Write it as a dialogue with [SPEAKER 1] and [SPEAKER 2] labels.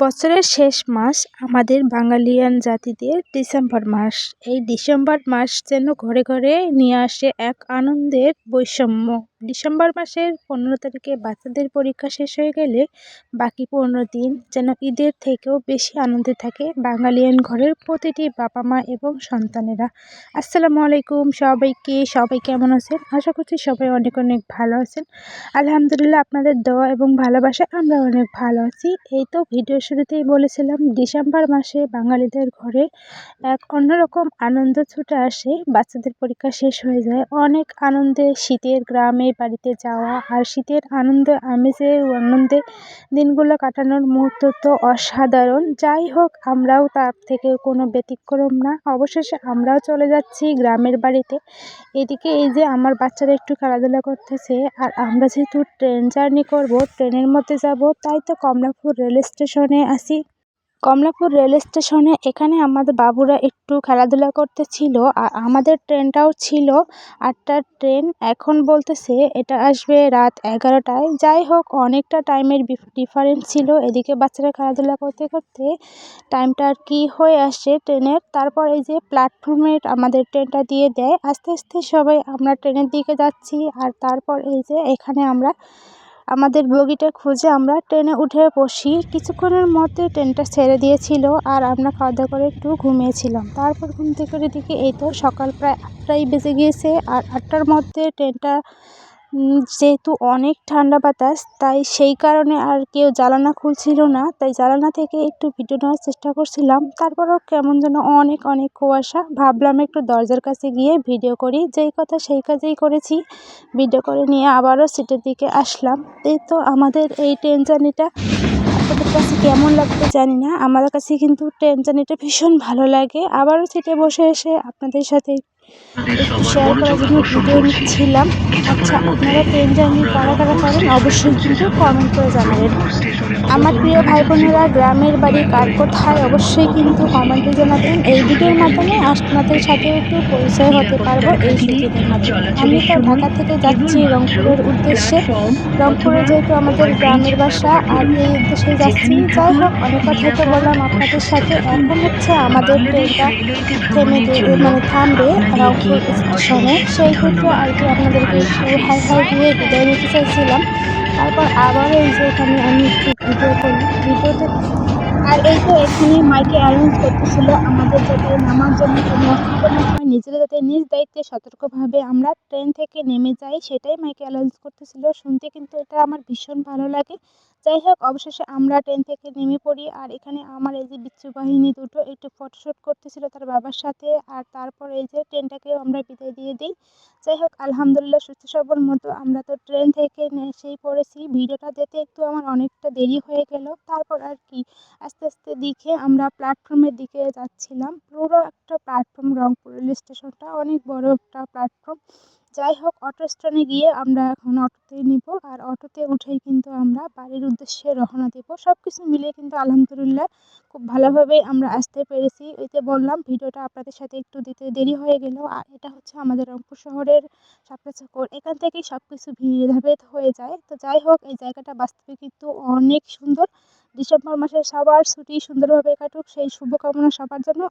[SPEAKER 1] বছরের শেষ মাস আমাদের বাঙালিয়ান জাতিদের ডিসেম্বর মাস। এই ডিসেম্বর মাস যেন ঘরে ঘরে নিয়ে আসে এক আনন্দের বৈষম্য। ডিসেম্বর মাসের 15 তারিখে বাচ্চাদের পরীক্ষা শেষ হয়ে গেলে বাকি 15 দিন যেন ঈদের থেকেও বেশি আনন্দে থাকে বাঙালিয়ান ঘরের প্রতিটি বাবা মা এবং সন্তানেরা। আসসালামু আলাইকুম সবাইকে। সবাই কেমন আছেন? আশা করছি সবাই অনেক অনেক ভালো আছেন। আলহামদুলিল্লাহ, আপনাদের দোয়া এবং ভালোবাসায় আমরা অনেক ভালো আছি। এই তো ভিডিওর শুরুতেই বলেছিলাম, ডিসেম্বর মাসে বাঙালিদের ঘরে এক অন্যরকম আনন্দ ছুটে আসে। বাচ্চাদের পরীক্ষা শেষ হয়ে যায়, অনেক আনন্দে শীতের গ্রামে বাড়িতে যাওয়া আর শীতের আনন্দে দিনগুলো কাটানোর মুহূর্ত তো অসাধারণ। যাই হোক, আমরাও তার থেকে কোনো ব্যতিক্রম না। অবশেষে আমরাও চলে যাচ্ছি গ্রামের বাড়িতে। এদিকে এই যে আমার বাচ্চারা একটু খেলাধুলা করতেছে, আর আমরা যেহেতু ট্রেন জার্নি করব, ট্রেনের মধ্যে যাব, তাই তো কমলাপুর রেল স্টেশনে আসি। কমলাপুর রেল স্টেশনে এখানে আমাদের বাবুরা একটু খেলাধুলা করতেছিল, আর আমাদের ট্রেনটাও ছিল 8টার ট্রেন। এখন বলতেছে এটা আসবে রাত 11টায়। যাই হোক, অনেকটা টাইমের ডিফারেন্স ছিল। এদিকে বাচ্চারা খেলাধুলা করতে করতে টাইমটা আর কি হয়ে আসে ট্রেনের। তারপর এই যে প্ল্যাটফর্মে আমাদের ট্রেনটা দিয়ে দেয়। আস্তে আস্তে সবাই আমরা ট্রেনের দিকে যাচ্ছি, আর তারপর এই যে এখানে আমরা আমাদের বগিটা খুঁজে আমরা ট্রেনে উঠে বসি। কিছুক্ষণের মধ্যে ট্রেনটা ছেড়ে দিয়েছিল, আর আমরা খাওয়া দাওয়া করে একটু ঘুমিয়েছিলাম। তারপর ঘুম থেকে দিকে এই তো সকাল প্রায় 8টাই বেজে গিয়েছে, আর 8টার মধ্যে ট্রেনটা যেহেতু অনেক ঠান্ডা বাতাস, তাই সেই কারণে আর কেউ জানালা খুলছিল না। তাই জানালা থেকে একটু ভিডিও নেওয়ার চেষ্টা করছিলাম। তারপরও কেমন যেন অনেক অনেক কুয়াশা। ভাবলাম একটু দরজার কাছে গিয়ে ভিডিও করি। যেই কথা সেই কাজেই করেছি। ভিডিও করে নিয়ে আবারও সিটের দিকে আসলাম। এই তো আমাদের এই ট্রেন জার্নিটা আপনাদের কাছে কেমন লাগবে জানি না। আমার কাছে কিন্তু ট্রেন জার্নিটা ভীষণ ভালো লাগে। আবারও সিটে বসে এসে আপনাদের সাথে একটু শেয়ার করার জন্য ভিডিও নিচ্ছিলাম। আচ্ছা, আপনারা ট্রেন জার্নি কারা কারা করেন অবশ্যই কিন্তু কমেন্ট করে জানাবেন। আমার প্রিয় ভাই বোনেরা, গ্রামের বাড়ি কার কোথায় অবশ্যই কিন্তু কমেন্টে জানাবেন। এই ভিডিওর মাধ্যমে আপনাদের সাথে একটু পরিচয় হতে পারবো এই সুযোগের মাধ্যমে। আমি তো ঢাকা থেকে যাচ্ছি রংপুরের উদ্দেশ্যে। রংপুরে যেহেতু আমাদের গ্রামের বাসা, আর এই উদ্দেশ্যে যাচ্ছি। যাই হোক, অনেক কথাই তো বললাম আপনাদের সাথে। এখন হচ্ছে আমাদের ট্রেনটা থামবে রংপুর স্টেশনে। সেই ক্ষেত্রে আর কি আপনাদেরকে একটু হাই হাই দিয়ে বিদায় নিতে চাইছিলাম। তারপর আবার এই যে এখানে আমি একটু ভিডিও করি ভিডিওতে। আর এই তো এখানে মাইকে অ্যানাউন্স করতেছিল আমাদের যাতে নামার জন্য কোনো অসুবিধা না হয়, নিজেরা যাতে নিজ দায়িত্বে সতর্কভাবে আমরা ট্রেন থেকে নেমে যাই, সেটাই মাইকে অ্যানাউন্স করতেছিল। শুনতে কিন্তু এটা আমার ভীষণ ভালো লাগে। যাই হোক, অবশেষে আমরা ট্রেন থেকে নেমে পড়ি। আর এখানে আমার এই যে বিচ্ছু বাহিনী দুটো একটু ফটোশ্যুট করতেছিল তার বাবার সাথে। আর তারপর এই যে ট্রেনটাকেও আমরা বিদায় দিয়ে দিই। যাই হোক, আলহামদুলিল্লাহ সুস্থ সবল মতো আমরা তো ট্রেন থেকে এসেই পড়েছি। ভিডিওটা দিতে একটু আমার অনেকটা দেরি হয়ে গেল। তারপর আর কি আস্তে আস্তে দিকে আমরা প্ল্যাটফর্মের দিকে যাচ্ছিলাম। পুরো একটা প্ল্যাটফর্ম, রংপুর রেল স্টেশনটা অনেক বড় একটা প্ল্যাটফর্ম। যাই হোক, অটো স্ট্যান্ডে গিয়ে আমরা এখন অটোতে নিব, আর অটোতে উঠেই কিন্তু আমরা বাড়ির উদ্দেশ্যে রওনা দেব। সব কিছু মিলিয়ে কিন্তু আলহামদুলিল্লাহ খুব ভালোভাবেই আমরা আসতে পেরেছি। ওই যে বললাম, ভিডিওটা আপনাদের সাথে একটু দিতে দেরি হয়ে গেল। আর এটা হচ্ছে আমাদের রংপুর শহরের শাপলা চত্বর। এখান থেকেই সব কিছু ভিড় হয়ে যায়। তো যাই হোক, এই জায়গাটা বাস্তবে কিন্তু অনেক সুন্দর। ডিসেম্বর মাসে সবার ছুটি সুন্দরভাবে কাটুক, সেই শুভকামনা সবার জন্য।